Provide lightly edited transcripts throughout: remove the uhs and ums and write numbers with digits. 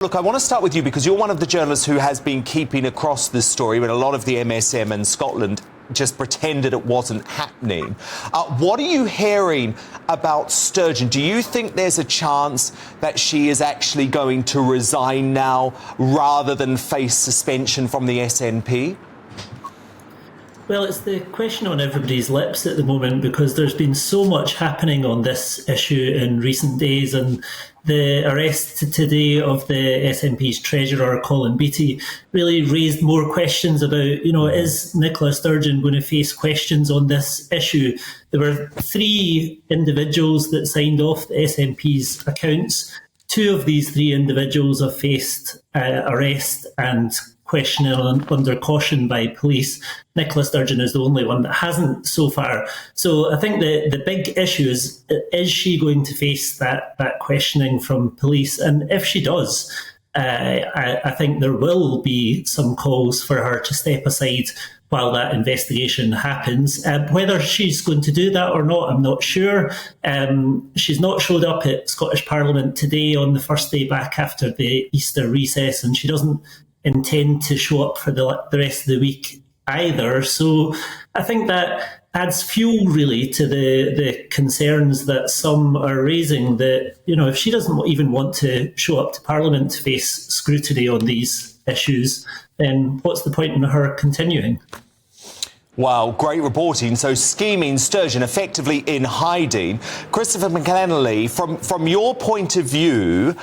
Look, I want to start with you because you're one of the journalists who has been keeping across this story when a lot of the MSM and Scotland just pretended it wasn't happening. What are you hearing about Sturgeon? Do you think there's a chance that she is actually going to resign now rather than face suspension from the SNP? Well, it's the question on everybody's lips at the moment because there's been so much happening on this issue in recent days, and the arrest today of the SNP's treasurer, Colin Beattie, really raised more questions about, is Nicola Sturgeon going to face questions on this issue? There were 3 individuals that signed off the SNP's accounts. 2 of these 3 individuals have faced arrest and questioning under caution by police. Nicola Sturgeon is the only one that hasn't so far. So I think the big issue is she going to face that questioning from police? And if she does, I think there will be some calls for her to step aside while that investigation happens. Whether she's going to do that or not, I'm not sure. She's not showed up at Scottish Parliament today on the first day back after the Easter recess, and she doesn't intend to show up for the rest of the week either. So I think that adds fuel really to the concerns that some are raising that, if she doesn't even want to show up to Parliament to face scrutiny on these issues, then what's the point in her continuing? Wow, great reporting. So scheming Sturgeon effectively in hiding. Christopher McAnally, from your point of view,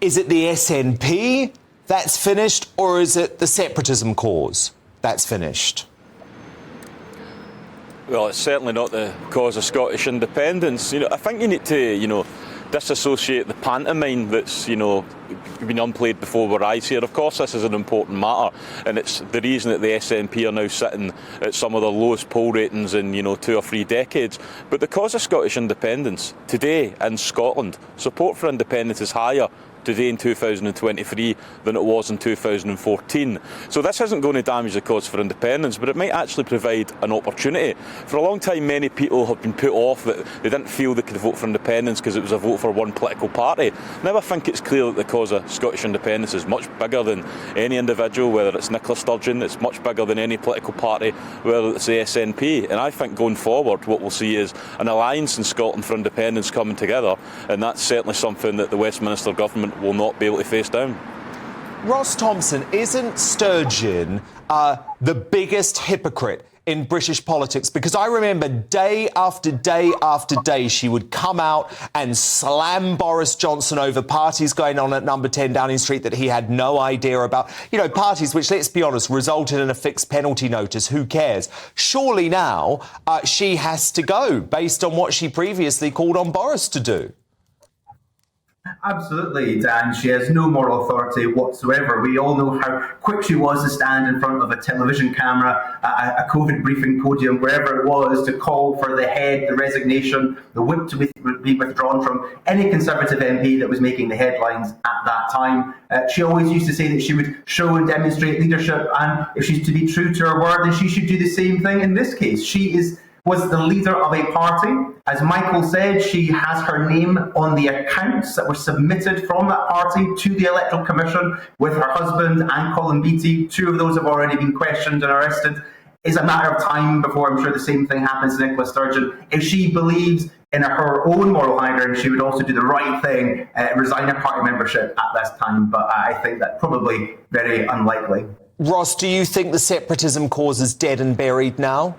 is it the SNP that's finished, or is it the separatism cause that's finished? Well, it's certainly not the cause of Scottish independence. I think you need to, disassociate the pantomime that's, been unplayed before our eyes here. Of course, this is an important matter, and it's the reason that the SNP are now sitting at some of the lowest poll ratings in, 2 or 3 decades. But the cause of Scottish independence today in Scotland, support for independence is higher today in 2023 than it was in 2014. So this isn't going to damage the cause for independence, but it might actually provide an opportunity. For a long time, many people have been put off that they didn't feel they could vote for independence because it was a vote for one political party. Now I think it's clear that the cause of Scottish independence is much bigger than any individual, whether it's Nicola Sturgeon, it's much bigger than any political party, whether it's the SNP. And I think going forward, what we'll see is an alliance in Scotland for independence coming together, and that's certainly something that the Westminster government will not be able to face down. Ross Thomson, isn't Sturgeon the biggest hypocrite in British politics? Because I remember day after day after day she would come out and slam Boris Johnson over parties going on at number 10 Downing Street that he had no idea about. Parties which, let's be honest, resulted in a fixed penalty notice. Who cares? Surely now she has to go based on what she previously called on Boris to do. Absolutely, Dan. She has no moral authority whatsoever. We all know how quick she was to stand in front of a television camera, a COVID briefing podium, wherever it was, to call for the resignation, the whip to be withdrawn from any Conservative MP that was making the headlines at that time. She always used to say that she would show and demonstrate leadership, and if she's to be true to her word, then she should do the same thing in this case. She was the leader of a party. As Michael said, she has her name on the accounts that were submitted from that party to the Electoral Commission with her husband and Colin Beattie. 2 of those have already been questioned and arrested. It's a matter of time before I'm sure the same thing happens to Nicola Sturgeon. If she believes in her own moral high ground, she would also do the right thing, resign her party membership at this time. But I think that's probably very unlikely. Ross, do you think the separatism cause is dead and buried now?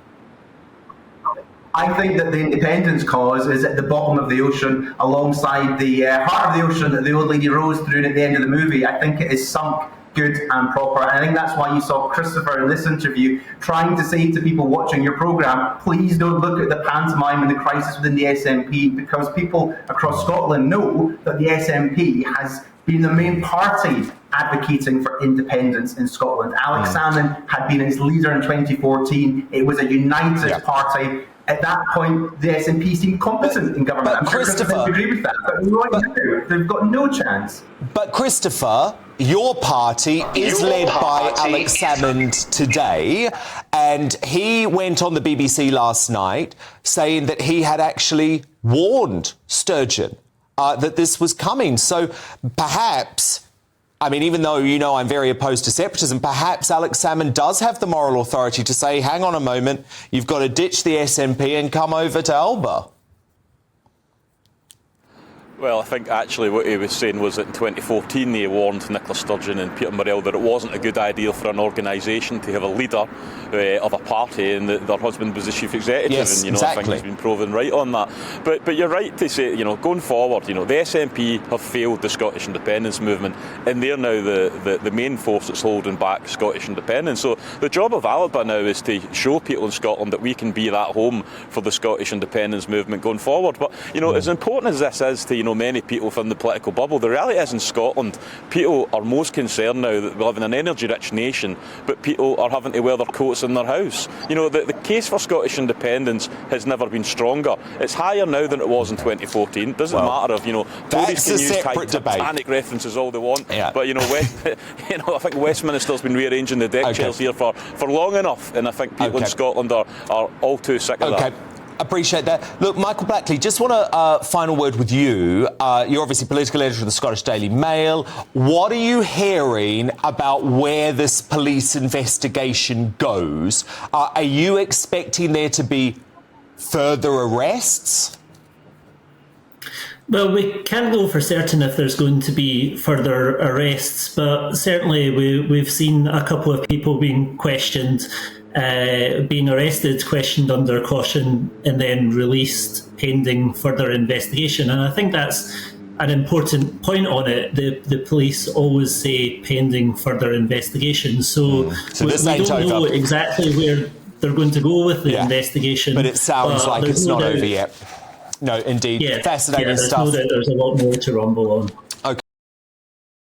I think that the independence cause is at the bottom of the ocean, alongside the heart of the ocean that the old lady rose through at the end of the movie. I think it is sunk good and proper. And I think that's why you saw Christopher in this interview trying to say to people watching your programme, please don't look at the pantomime and the crisis within the SNP, because people across Scotland know that the SNP has been the main party advocating for independence in Scotland. Alex Salmond had been its leader in 2014. It was a united party. At that point, the SNP seemed competent in government. I'm sure Christopher would agree with that. But right now, they've got no chance. But Christopher, your party is led by Alex Salmond today, and he went on the BBC last night saying that he had actually warned Sturgeon that this was coming. So perhaps, I mean, even though you know I'm very opposed to separatism, perhaps Alex Salmond does have the moral authority to say, hang on a moment, you've got to ditch the SNP and come over to Alba. Well, I think actually what he was saying was that in 2014 he warned Nicole Sturgeon and Peter Murrell that it wasn't a good idea for an organisation to have a leader of a party and that their husband was the chief executive. Yes, and, exactly. I think he's been proven right on that. But you're right to say, going forward, the SNP have failed the Scottish independence movement and they're now the main force that's holding back Scottish independence. So the job of Alba now is to show people in Scotland that we can be that home for the Scottish independence movement going forward. But, as important as this is to, many people within the political bubble, the reality is in Scotland, people are most concerned now that we live in an energy-rich nation, but people are having to wear their coats in their house. The case for Scottish independence has never been stronger. It's higher now than it was in 2014. It doesn't matter if, Tories can use Titanic references all they want, but, I think Westminster's been rearranging the deck chairs here for long enough, and I think people in Scotland are all too sick of that. Appreciate that. Look, Michael Blackley, just want a final word with you. You're obviously political editor of the Scottish Daily Mail. What are you hearing about where this police investigation goes? Are you expecting there to be further arrests? Well, we can't know for certain if there's going to be further arrests, but certainly we've seen a couple of people being questioned, being arrested, questioned under caution, and then released pending further investigation. And I think that's an important point on it. The police always say pending further investigation. So we don't know exactly where they're going to go with the investigation. But it sounds like it's not over yet. No, indeed. Fascinating stuff. There's no doubt there's a lot more to rumble on.